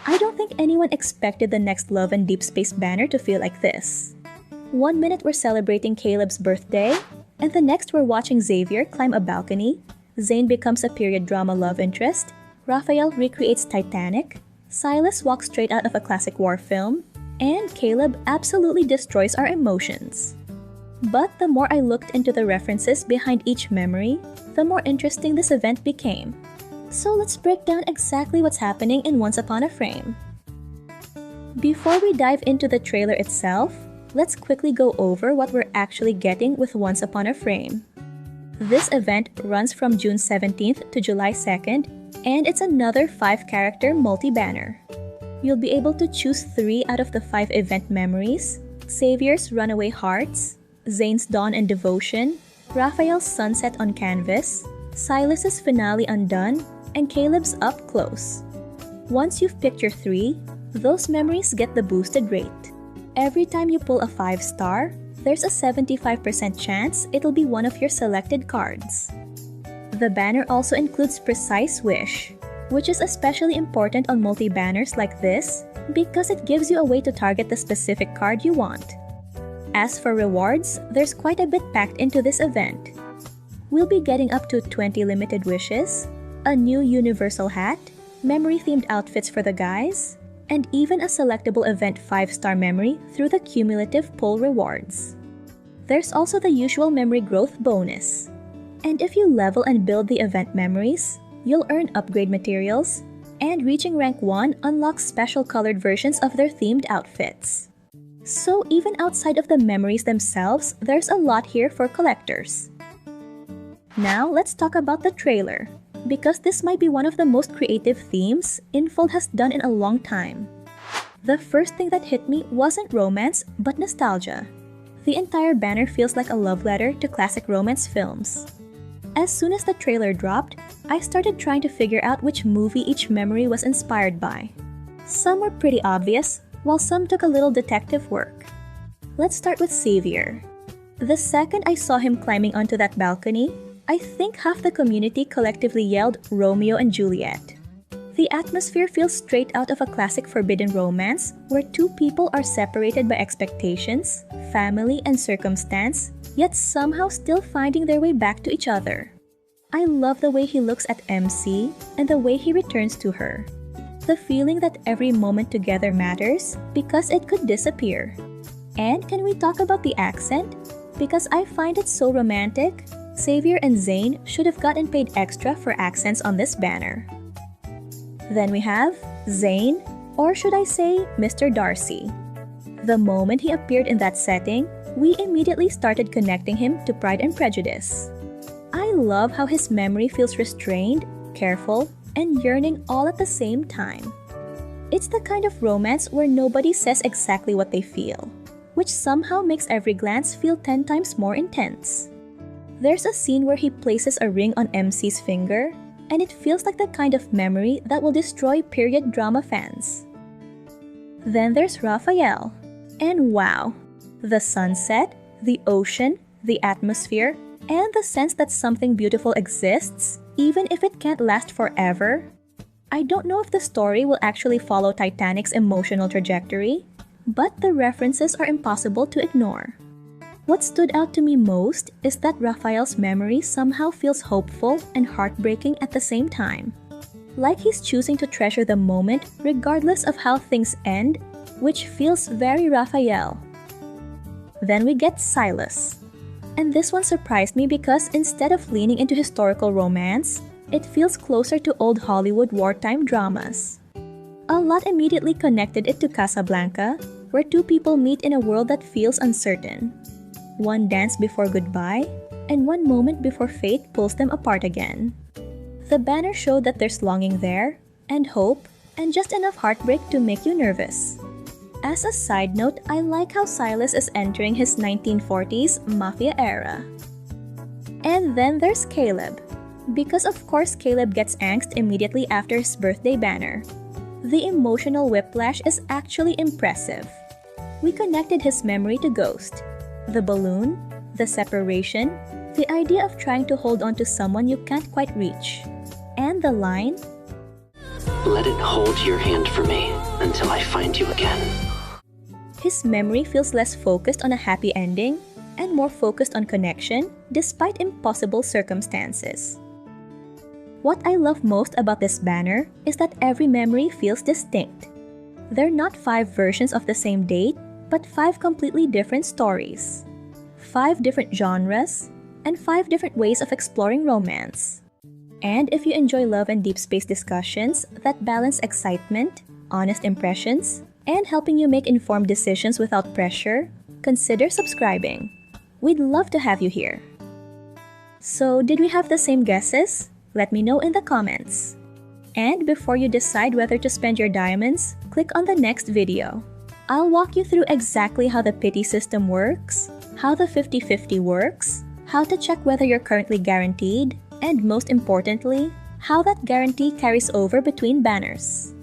I don't think anyone expected the next Love and Deepspace banner to feel like this. One minute we're celebrating Caleb's birthday, and the next we're watching Xavier climb a balcony, Zayne becomes a period drama love interest, Rafayel recreates Titanic, Sylus walks straight out of a classic war film, and Caleb absolutely destroys our emotions. But the more I looked into the references behind each memory, the more interesting this event became. So let's break down exactly what's happening in Once Upon a Frame. Before we dive into the trailer itself, let's quickly go over what we're actually getting with Once Upon a Frame. This event runs from June 17th to July 2nd, and it's another 5-character multi-banner. You'll be able to choose 3 out of the 5 event memories: Xavier's Runaway Hearts, Zayne's Dawn and Devotion, Rafayel's Sunset on Canvas, Sylus's Finale Undone, and Caleb's Up Close. Once you've picked your 3, those memories get the boosted rate. Every time you pull a 5-star, there's a 75% chance it'll be one of your selected cards. The banner also includes Precise Wish, which is especially important on multi-banners like this because it gives you a way to target the specific card you want. As for rewards, there's quite a bit packed into this event. We'll be getting up to 20 limited wishes, a new universal hat, memory-themed outfits for the guys, and even a selectable event 5-star memory through the cumulative pull rewards. There's also the usual memory growth bonus. And if you level and build the event memories, you'll earn upgrade materials, and reaching rank 1 unlocks special colored versions of their themed outfits. So even outside of the memories themselves, there's a lot here for collectors. Now let's talk about the trailer, because this might be one of the most creative themes Infold has done in a long time. The first thing that hit me wasn't romance, but nostalgia. The entire banner feels like a love letter to classic romance films. As soon as the trailer dropped, I started trying to figure out which movie each memory was inspired by. Some were pretty obvious, while some took a little detective work. Let's start with Xavier. The second I saw him climbing onto that balcony, I think half the community collectively yelled Romeo and Juliet. The atmosphere feels straight out of a classic forbidden romance where 2 people are separated by expectations, family, and circumstance, yet somehow still finding their way back to each other. I love the way he looks at MC and the way he returns to her. The feeling that every moment together matters because it could disappear. And can we talk about the accent? Because I find it so romantic. Xavier and Zayne should have gotten paid extra for accents on this banner. Then we have Zayne, or should I say Mr. Darcy. The moment he appeared in that setting, we immediately started connecting him to Pride and Prejudice. I love how his memory feels restrained, careful, and yearning all at the same time. It's the kind of romance where nobody says exactly what they feel, which somehow makes every glance feel 10 times more intense. There's a scene where he places a ring on MC's finger, and it feels like the kind of memory that will destroy period drama fans. Then there's Rafayel. And wow, the sunset, the ocean, the atmosphere, and the sense that something beautiful exists, even if it can't last forever. I don't know if the story will actually follow Titanic's emotional trajectory, but the references are impossible to ignore. What stood out to me most is that Rafayel's memory somehow feels hopeful and heartbreaking at the same time. Like he's choosing to treasure the moment regardless of how things end, which feels very Rafayel. Then we get Sylus. And this one surprised me because instead of leaning into historical romance, it feels closer to old Hollywood wartime dramas. A lot immediately connected it to Casablanca, where 2 people meet in a world that feels uncertain. One dance before goodbye, and one moment before fate pulls them apart again. The banner showed that there's longing there, and hope, and just enough heartbreak to make you nervous. As a side note, I like how Sylus is entering his 1940s mafia era. And then there's Caleb. Because of course Caleb gets angst immediately after his birthday banner. The emotional whiplash is actually impressive. We connected his memory to Ghost. The balloon, the separation, the idea of trying to hold on to someone you can't quite reach. And the line, Let it hold your hand for me until I find you again. His memory feels less focused on a happy ending and more focused on connection despite impossible circumstances. What I love most about this banner is that every memory feels distinct. They're not 5 versions of the same date, but 5 completely different stories. 5 different genres, and 5 different ways of exploring romance. And if you enjoy love and deep space discussions that balance excitement, honest impressions, and helping you make informed decisions without pressure, consider subscribing. We'd love to have you here. So, did we have the same guesses? Let me know in the comments. And before you decide whether to spend your diamonds, click on the next video. I'll walk you through exactly how the pity system works, how the 50-50 works, how to check whether you're currently guaranteed, and most importantly, how that guarantee carries over between banners.